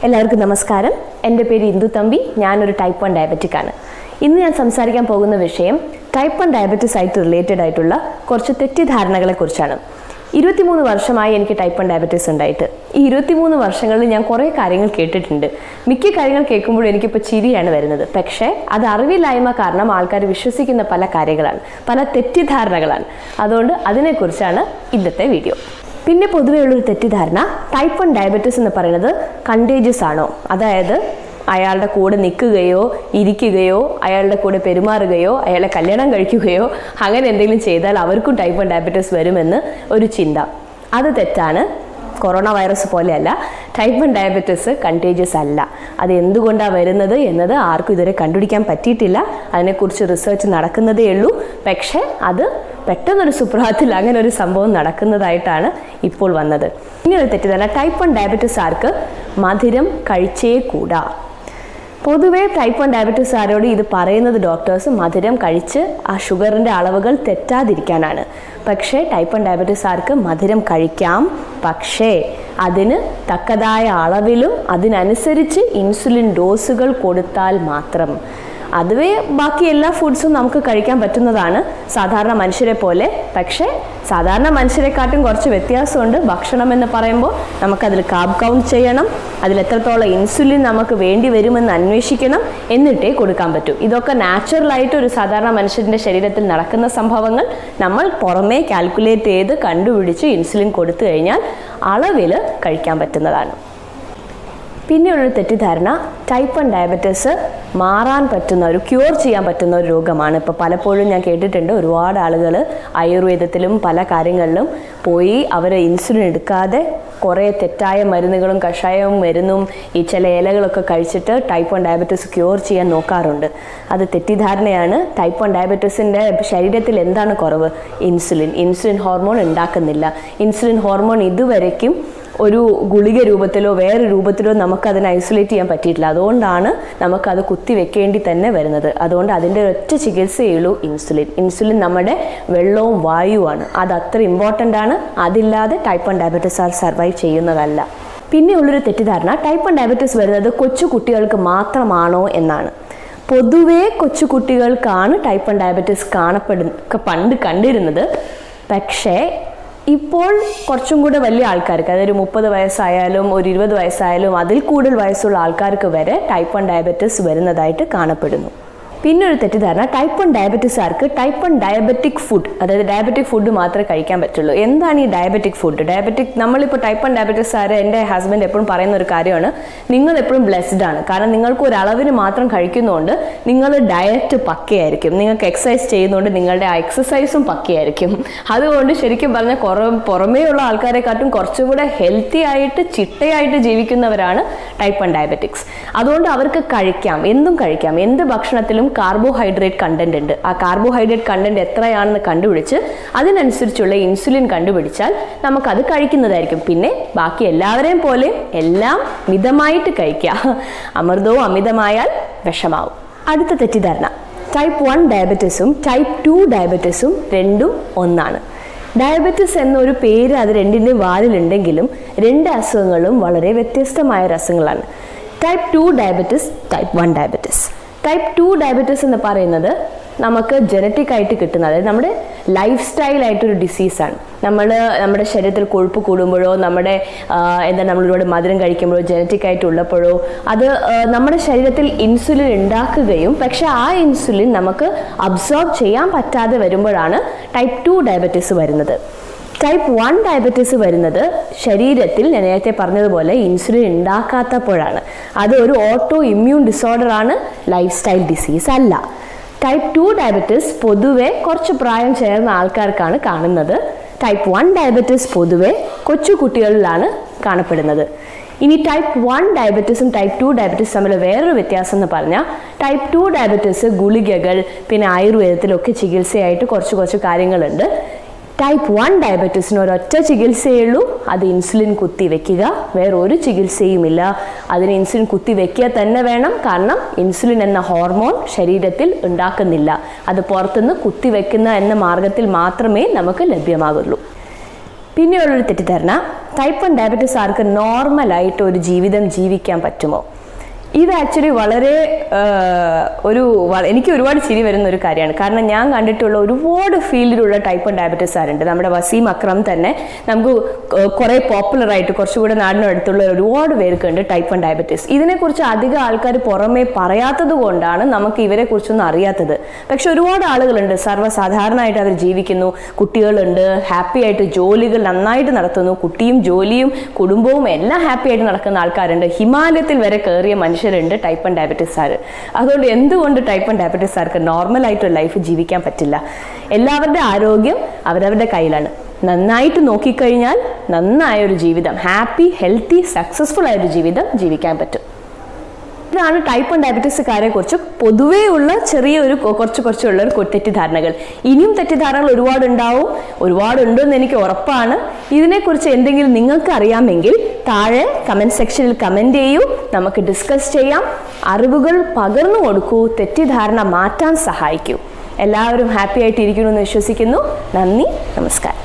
എല്ലാവർക്കും നമസ്കാരം. എൻ്റെ പേര് ഇന്ദു തമ്പി. ഞാനൊരു ടൈപ്പ് 1 ഡയബറ്റിക് ആണ്. ഇന്ന് ഞാൻ സംസാരിക്കാൻ പോകുന്ന വിഷയം ടൈപ്പ് 1 ഡയബറ്റിസ് ആയിട്ട് റിലേറ്റഡ് ആയിട്ടുള്ള കുറച്ച് തെറ്റിദ്ധാരണകളെ കുറിച്ചാണ്. 23 വർഷമായി എനിക്ക് ടൈപ്പ് 1 ഡയബറ്റീസ് ഉണ്ടായിട്ട്. ഈ 23 വർഷങ്ങളിൽ ഞാൻ കുറേ കാര്യങ്ങൾ കേട്ടിട്ടുണ്ട്. മിക്ക കാര്യങ്ങൾ കേൾക്കുമ്പോഴും എനിക്കിപ്പോൾ ചിരിയാണ് വരുന്നത്. പക്ഷേ അത് അറിവില്ലായ്മ കാരണം ആൾക്കാർ വിശ്വസിക്കുന്ന പല കാര്യങ്ങളാണ്, പല തെറ്റിദ്ധാരണകളാണ്. അതുകൊണ്ട് അതിനെക്കുറിച്ചാണ് ഇന്നത്തെ വീഡിയോ. പിന്നെ പൊതുവെയുള്ളൊരു തെറ്റിദ്ധാരണ, ടൈപ്പ് 1 ഡയബറ്റീസ് എന്ന് പറയുന്നത് കണ്ടേജിയസ് ആണോ, അതായത് അയാളുടെ കൂടെ നിൽക്കുകയോ ഇരിക്കുകയോ അയാളുടെ കൂടെ പെരുമാറുകയോ അയാളെ കല്യാണം കഴിക്കുകയോ അങ്ങനെ എന്തെങ്കിലും ചെയ്താൽ അവർക്കും ടൈപ്പ് 1 ഡയബറ്റീസ് വരുമെന്ന് ഒരു ചിന്ത. അത് തെറ്റാണ്. കൊറോണ വൈറസ് പോലെയല്ല, ടൈപ്പ് 1 ഡയബറ്റീസ് കണ്ടേജിയസ് അല്ല. അത് എന്തുകൊണ്ടാണ് വരുന്നത് എന്നത് ആർക്കും ഇതുവരെ കണ്ടുപിടിക്കാൻ പറ്റിയിട്ടില്ല. അതിനെക്കുറിച്ച് റിസർച്ച് നടക്കുന്നതേ ഉള്ളൂ. പക്ഷേ അത് പെട്ടെന്നൊരു സുപ്രഭാതത്തിൽ അങ്ങനെ ഒരു സംഭവം നടക്കുന്നതായിട്ടാണ് ഇപ്പോൾ വന്നത്. ഇങ്ങനൊരു തെറ്റിദ്ധാരണ, ടൈപ്പ് 1 ഡയബറ്റീസ് ആർക്ക് മധുരം കഴിച്ചേ കൂടാ. പൊതുവേ ടൈപ്പ് 1 ഡയബറ്റീസ് ആരോട് ഇത് പറയുന്നത് ഡോക്ടേഴ്സ് മധുരം കഴിച്ച് ആ ഷുഗറിൻ്റെ അളവുകൾ തെറ്റാതിരിക്കാനാണ്. പക്ഷേ ടൈപ്പ് 1 ഡയബറ്റീസ് ആർക്ക് മധുരം കഴിക്കാം, പക്ഷേ അതിന് തക്കതായ അളവിലും അതിനനുസരിച്ച് ഇൻസുലിൻ ഡോസുകൾ കൊടുത്താൽ മാത്രം. അതുവേ ബാക്കി എല്ലാ ഫുഡ്സും നമുക്ക് കഴിക്കാൻ പറ്റുന്നതാണ് സാധാരണ മനുഷ്യരെ പോലെ. പക്ഷേ സാധാരണ മനുഷ്യരെക്കാട്ടും കുറച്ച് വ്യത്യാസമുണ്ട്. ഭക്ഷണം എന്ന് പറയുമ്പോൾ നമുക്കതിൽ കാർബ് കൗണ്ട് ചെയ്യണം, അതിൽ എത്രത്തോളം ഇൻസുലിൻ നമുക്ക് വേണ്ടി വരുമെന്ന് അന്വേഷിക്കണം, എന്നിട്ടേ കൊടുക്കാൻ പറ്റൂ. ഇതൊക്കെ നാച്ചുറലായിട്ട് ഒരു സാധാരണ മനുഷ്യൻ്റെ ശരീരത്തിൽ നടക്കുന്ന സംഭവങ്ങൾ. നമ്മൾ പുറമേ കാൽക്കുലേറ്റ് ചെയ്ത് കണ്ടുപിടിച്ച് ഇൻസുലിൻ കൊടുത്തു കഴിഞ്ഞാൽ അളവിൽ കഴിക്കാൻ പറ്റുന്നതാണ്. പിന്നെയുള്ളൊരു തെറ്റിദ്ധാരണ, ടൈപ്പ് 1 ഡയബറ്റീസ് മാറാൻ പറ്റുന്ന ക്യൂർ ചെയ്യാൻ പറ്റുന്ന ഒരു രോഗമാണ്. ഇപ്പോൾ പലപ്പോഴും ഞാൻ കേട്ടിട്ടുണ്ട്, ഒരുപാട് ആളുകൾ ആയുർവേദത്തിലും പല കാര്യങ്ങളിലും പോയി അവർ ഇൻസുലിൻ എടുക്കാതെ കുറേ തെറ്റായ മരുന്നുകളും കഷായവും മരുന്നും ഈ ചില ഇലകളൊക്കെ കഴിച്ചിട്ട് ടൈപ്പ് 1 ഡയബറ്റീസ് ക്യൂർ ചെയ്യാൻ നോക്കാറുണ്ട്. അത് തെറ്റിദ്ധാരണയാണ്. ടൈപ്പ് 1 ഡയബറ്റീസിൻ്റെ ശരീരത്തിൽ എന്താണ് കുറവ്? ഇൻസുലിൻ ഹോർമോൺ ഉണ്ടാക്കുന്നില്ല. ഇൻസുലിൻ ഹോർമോൺ ഇതുവരയ്ക്കും ഒരു ഗുളിക രൂപത്തിലോ വേറെ രൂപത്തിലോ നമുക്കതിനെ ഐസൊലേറ്റ് ചെയ്യാൻ പറ്റിയിട്ടില്ല. അതുകൊണ്ടാണ് നമുക്കത് കുത്തിവെക്കേണ്ടി തന്നെ വരുന്നത്. അതുകൊണ്ട് അതിൻ്റെ ഒറ്റ ചികിത്സയേ ഉള്ളൂ ഇൻസുലിൻ നമ്മുടെ വെള്ളവും വായുവാണ്. അത് അത്ര ഇമ്പോർട്ടൻ്റ് ആണ്. അതില്ലാതെ ടൈപ്പ് 1 ഡയബറ്റീസ് സർവൈവ് ചെയ്യുന്നതല്ല. പിന്നെ ഉള്ളൊരു തെറ്റിദ്ധാരണ, ടൈപ്പ് 1 ഡയബറ്റീസ് വരുന്നത് കൊച്ചു കുട്ടികൾക്ക് മാത്രമാണോ എന്നാണ്. പൊതുവേ കൊച്ചു കുട്ടികൾക്കാണ് ടൈപ്പ് 1 ഡയബറ്റീസ് പണ്ട് കണ്ടിരുന്നത്. പക്ഷേ ഇപ്പോൾ കുറച്ചും കൂടെ വലിയ ആൾക്കാർക്ക്, അതായത് 30 വയസ്സായാലും ഒരു 20 വയസ്സായാലും അതിൽ കൂടുതൽ വയസ്സുള്ള ആൾക്കാർക്ക് വരെ ടൈപ്പ് 1 ഡയബറ്റീസ് വരുന്നതായിട്ട് കാണപ്പെടുന്നു. പിന്നെ ഒരു തെറ്റിദ്ധാരണ, ടൈപ്പ് 1 ഡയബറ്റീസുകാർക്ക് ടൈപ്പ് 1 ഡയബറ്റിക് ഫുഡ്, അതായത് ഡയബറ്റിക് ഫുഡ് മാത്രമേ കഴിക്കാൻ പറ്റുള്ളൂ. എന്താണ് ഈ ഡയബറ്റിക് ഫുഡ്? നമ്മളിപ്പോൾ ടൈപ്പ് 1 ഡയബറ്റീസുകാർ, എൻ്റെ ഹസ്ബൻഡ് എപ്പോഴും പറയുന്ന ഒരു കാര്യമാണ്, നിങ്ങൾ എപ്പോഴും ബ്ലെസ്ഡ് ആണ്. കാരണം നിങ്ങൾക്ക് ഒരു അളവിന് മാത്രം കഴിക്കുന്നതുകൊണ്ട് നിങ്ങൾ ഡയറ്റ് പക്കയായിരിക്കും. നിങ്ങൾക്ക് എക്സസൈസ് ചെയ്യുന്നതുകൊണ്ട് നിങ്ങളുടെ ആ എക്സസൈസും പക്കയായിരിക്കും. അതുകൊണ്ട് ശരിക്കും പറഞ്ഞാൽ പുറമേയുള്ള ആൾക്കാരെക്കാട്ടും കുറച്ചും കൂടെ ഹെൽത്തി ആയിട്ട് ചിട്ടയായിട്ട് ജീവിക്കുന്നവരാണ് ടൈപ്പ് 1 ഡയബറ്റിക്സ്. അതുകൊണ്ട് അവർക്ക് കഴിക്കാം, എന്ത് ഭക്ഷണത്തിലും കാർബോഹൈഡ്രേറ്റ് കണ്ടന്റ് ഉണ്ട്. ആ കാർബോഹൈഡ്രേറ്റ് കണ്ടന്റ് എത്രയാണെന്ന് കണ്ടുപിടിച്ച് അതിനനുസരിച്ചുള്ള ഇൻസുലിൻ കണ്ടുപിടിച്ചാൽ നമുക്കത് കഴിക്കുന്നതായിരിക്കും. പിന്നെ ബാക്കി എല്ലാവരെയും പോലെ എല്ലാം മിതമായിട്ട് കഴിക്കുക. അമൃതവും അമിതമായാൽ വിഷമാവും. അടുത്ത തെറ്റിദ്ധാരണ, ടൈപ്പ് 1 ഡയബറ്റീസും ടൈപ്പ് 2 ഡയബറ്റീസും രണ്ടും ഒന്നാണ്. ഡയബറ്റിസ് എന്നൊരു പേര് അത് രണ്ടിൻ്റെയും വാലിലുണ്ടെങ്കിലും രണ്ട് അസുഖങ്ങളും വളരെ വ്യത്യസ്തമായ അസുഖങ്ങളാണ്. Type 2 diabetes, type 1 diabetes. Type 2 diabetes എന്ന് പറയുന്നത് നമുക്ക് ജനറ്റിക് ആയിട്ട് കിട്ടുന്ന, അതായത് നമ്മുടെ ലൈഫ് സ്റ്റൈലായിട്ടൊരു ഡിസീസാണ്. നമ്മുടെ ശരീരത്തിൽ കൊഴുപ്പ് കൂടുമ്പോഴോ നമ്മളൊരുപാട് മധുരം കഴിക്കുമ്പോഴോ ജനറ്റിക് ആയിട്ടുള്ളപ്പോഴോ അത് നമ്മുടെ ശരീരത്തിൽ ഇൻസുലിൻ ഉണ്ടാക്കുകയും പക്ഷെ ആ ഇൻസുലിൻ നമുക്ക് അബ്സോർബ് ചെയ്യാൻ പറ്റാതെ വരുമ്പോഴാണ് ടൈപ്പ് 2 ഡയബറ്റീസ് വരുന്നത്. ടൈപ്പ് 1 ഡയബറ്റീസ് വരുന്നത് ശരീരത്തിൽ ഞാൻ നേരത്തെ പറഞ്ഞതുപോലെ ഇൻസുലിൻ ഉണ്ടാക്കാത്തപ്പോഴാണ്. അത് ഒരു ഓട്ടോ ഇമ്മ്യൂൺ ഡിസോർഡർ ആണ്, ലൈഫ് സ്റ്റൈൽ ഡിസീസ് അല്ല. ടൈപ്പ് 2 ഡയബറ്റീസ് പൊതുവെ കുറച്ച് പ്രായം ചേർന്ന ആൾക്കാർക്കാണ് കാണുന്നത്. ടൈപ്പ് 1 ഡയബറ്റീസ് പൊതുവെ കൊച്ചു കുട്ടികളിലാണ് കാണപ്പെടുന്നത്. ഇനി ടൈപ്പ് 1 ഡയബറ്റീസും ടൈപ്പ് 2 ഡയബറ്റീസ് തമ്മിൽ വേറൊരു വ്യത്യാസം എന്ന് പറഞ്ഞാൽ, ടൈപ്പ് 2 ഡയബറ്റീസ് ഗുളികകൾ പിന്നെ ആയുർവേദത്തിലൊക്കെ ചികിത്സയായിട്ട് കുറച്ച് കാര്യങ്ങളുണ്ട്. ടൈപ്പ് 1 ഡയബറ്റീസിന് ഒരൊറ്റ ചികിത്സയേ ഉള്ളൂ, അത് ഇൻസുലിൻ കുത്തിവെക്കുക. വേറെ ഒരു ചികിത്സയുമില്ല. അതിന് ഇൻസുലിൻ കുത്തിവെക്കുക തന്നെ വേണം. കാരണം ഇൻസുലിൻ എന്ന ഹോർമോൺ ശരീരത്തിൽ ഉണ്ടാക്കുന്നില്ല. അത് പുറത്തുനിന്ന് കുത്തിവെക്കുന്ന എന്ന മാർഗത്തിൽ മാത്രമേ നമുക്ക് ലഭ്യമാകുള്ളൂ. പിന്നെയുള്ളൊരു തെറ്റിദ്ധാരണ, ടൈപ്പ് 1 ഡയബറ്റീസ് ആർക്ക് നോർമലായിട്ട് ഒരു ജീവിതം ജീവിക്കാൻ പറ്റുമോ? ഇത് ആക്ച്വലി വളരെ എനിക്ക് ഒരുപാട് ചിരി വരുന്ന ഒരു കാര്യമാണ്. കാരണം ഞാൻ കണ്ടിട്ടുള്ള ഒരുപാട് ഫീൽഡിലുള്ള ടൈപ്പ് 1 ഡയബറ്റീസ് ആരുണ്ട്. നമ്മുടെ വസീം അക്രം തന്നെ നമുക്ക് കുറേ പോപ്പുലറായിട്ട് കുറച്ചുകൂടെ നാടിനടുത്തുള്ള ഒരുപാട് പേർക്കുണ്ട് ടൈപ്പ് 1 ഡയബറ്റീസ്. ഇതിനെക്കുറിച്ച് അധികം ആൾക്കാർ പുറമേ പറയാത്തത് കൊണ്ടാണ് നമുക്ക് ഇവരെ കുറിച്ചൊന്നും അറിയാത്തത്. പക്ഷെ ഒരുപാട് ആളുകളുണ്ട്, സർവ്വസാധാരണമായിട്ട് അവർ ജീവിക്കുന്നു, കുട്ടികളുണ്ട്, ഹാപ്പി ആയിട്ട് ജോലികൾ നന്നായിട്ട് നടത്തുന്നു, കുട്ടിയും ജോലിയും കുടുംബവും എല്ലാം ഹാപ്പി ആയിട്ട് നടക്കുന്ന ആൾക്കാരുണ്ട്. ഹിമാലയത്തിൽ വരെ കയറിയ മനുഷ്യരുണ്ട് ടൈപ്പ് 1 ഡയബറ്റീസ് ആര്. അതുകൊണ്ട് എന്തുകൊണ്ട് ടൈപ്പ് 1 ഡയബറ്റീസ് ആർക്ക് നോർമലായിട്ടൊരു ലൈഫ് ജീവിക്കാൻ പറ്റില്ല? എല്ലാവരുടെ ആരോഗ്യം അവരവരുടെ കയ്യിലാണ്. നന്നായിട്ട് നോക്കിക്കഴിഞ്ഞാൽ നന്നായൊരു ജീവിതം, ഹാപ്പി ഹെൽത്തി സക്സസ്ഫുൾ ആയൊരു ജീവിതം ജീവിക്കാൻ പറ്റും. ഇതാണ് ടൈപ്പ് 1 ഡയബറ്റീസുകാരെ കുറിച്ച് പൊതുവേ ഉള്ള ചെറിയൊരു കുറച്ചുള്ള ഒരു തെറ്റിദ്ധാരണകൾ. ഇനിയും തെറ്റിദ്ധാരണകൾ ഒരുപാടുണ്ടെന്ന് എനിക്ക് ഉറപ്പാണ്. ഇതിനെക്കുറിച്ച് എന്തെങ്കിലും നിങ്ങൾക്ക് അറിയാമെങ്കിൽ താഴെ കമൻറ്റ് സെക്ഷനിൽ കമൻറ്റ് ചെയ്യൂ, നമുക്ക് ഡിസ്കസ് ചെയ്യാം. അറിവുകൾ പകർന്നു കൊടുക്കൂ, തെറ്റിദ്ധാരണ മാറ്റാൻ സഹായിക്കൂ. എല്ലാവരും ഹാപ്പി ആയിട്ടിരിക്കണമെന്ന് വിശ്വസിക്കുന്നു. നന്ദി, നമസ്കാരം.